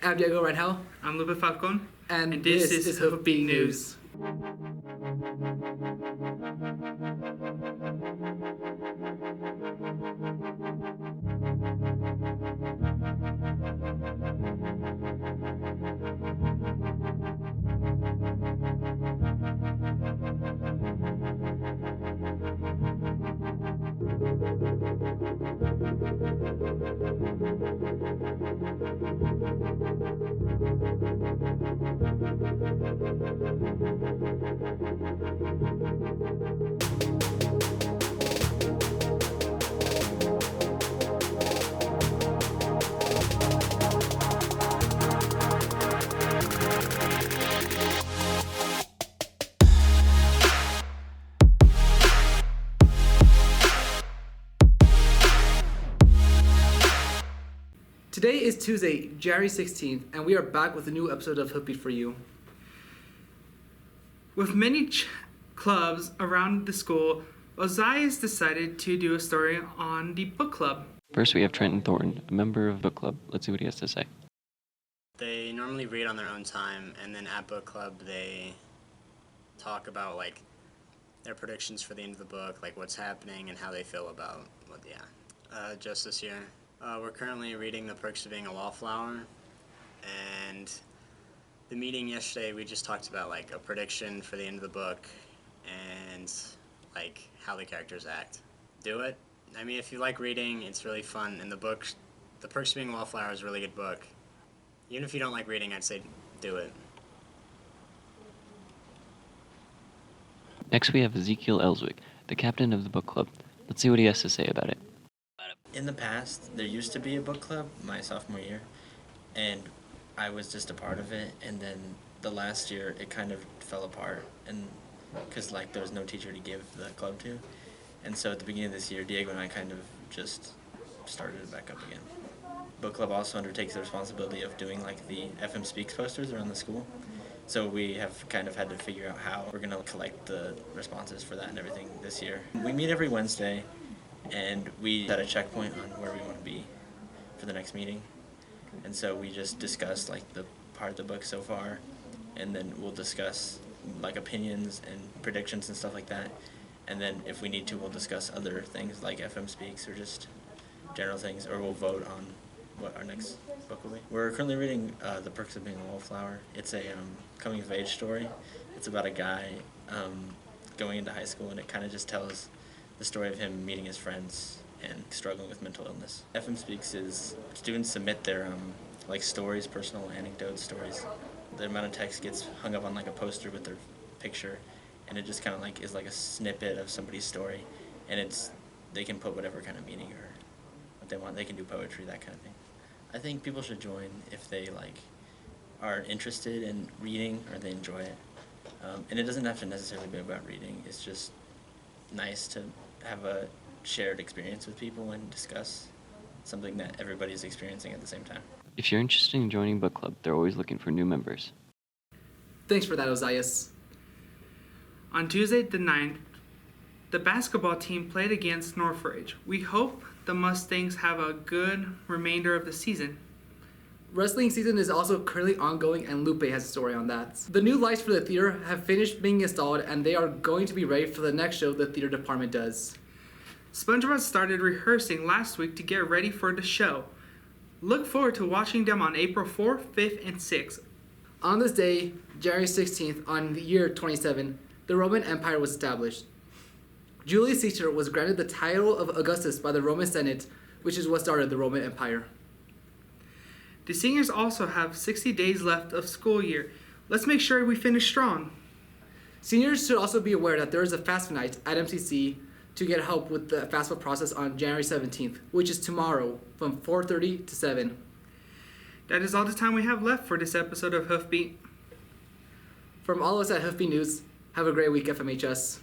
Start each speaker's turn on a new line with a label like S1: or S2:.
S1: I'm Diego Rangel.
S2: I'm Lupe Falcon.
S1: And this is Hoofbeat News. Today is Tuesday, January 16th, and we are back with a new episode of Hoofbeat for you.
S2: With many clubs around the school, Ozias decided to do a story on the book club.
S3: First, we have Trenton Thornton, a member of book club. Let's see what he has to say.
S4: They normally read on their own time, and then at book club they talk about their predictions for the end of the book, like what's happening and how they feel about just this year. We're currently reading The Perks of Being a Wallflower, and the meeting yesterday we just talked about a prediction for the end of the book and how the characters act. Do it. I mean, if you like reading, it's really fun, and the Perks of Being a Wallflower is a really good book. Even if you don't like reading, I'd say do it.
S3: Next, we have Ezekiel Ellswick, the captain of the book club. Let's see what he has to say about it.
S5: In the past, there used to be a book club my sophomore year, and I was just a part of it, and then the last year it kind of fell apart, and because there was no teacher to give the club to, and so at the beginning of this year, Diego and I kind of just started it back up again. Book club also undertakes the responsibility of doing the FM Speaks posters around the school, so we have kind of had to figure out how we're going to collect the responses for that and everything this year. We meet every Wednesday, and we set a checkpoint on where we want to be for the next meeting. And so we just discuss the part of the book so far, and then we'll discuss opinions and predictions and stuff like that. And then if we need to, we'll discuss other things like FM Speaks or just general things, or we'll vote on what our next book will be. We're currently reading The Perks of Being a Wallflower. It's a coming of age story. It's about a guy going into high school, and it kind of just tells the story of him meeting his friends and struggling with mental illness. FM Speaks is students submit their stories, personal anecdotes, stories. The amount of text gets hung up on a poster with their picture, and it just kind of is a snippet of somebody's story, and they can put whatever kind of meaning or what they want. They can do poetry, that kind of thing. I think people should join if they are interested in reading or they enjoy it, and it doesn't have to necessarily be about reading. It's just nice to have a shared experience with people and discuss something that everybody's experiencing at the same time.
S3: If you're interested in joining book club, they're always looking for new members.
S1: Thanks for that, Ozias.
S2: On Tuesday the 9th, the basketball team played against Northridge. We hope the Mustangs have a good remainder of the season.
S1: Wrestling season is also currently ongoing, and Lupe has a story on that. The new lights for the theater have finished being installed, and they are going to be ready for the next show the theater department does.
S2: SpongeBob started rehearsing last week to get ready for the show. Look forward to watching them on April 4th, 5th, and 6th.
S1: On this day, January 16th, on the year 27, the Roman Empire was established. Julius Caesar was granted the title of Augustus by the Roman Senate, which is what started the Roman Empire.
S2: The seniors also have 60 days left of school year. Let's make sure we finish strong.
S1: Seniors should also be aware that there is a FAFSA night at MCC to get help with the FAFSA process on January 17th, which is tomorrow from 4:30 to 7.
S2: That is all the time we have left for this episode of Hoofbeat.
S1: From all of us at Hoofbeat News, have a great week, FMHS.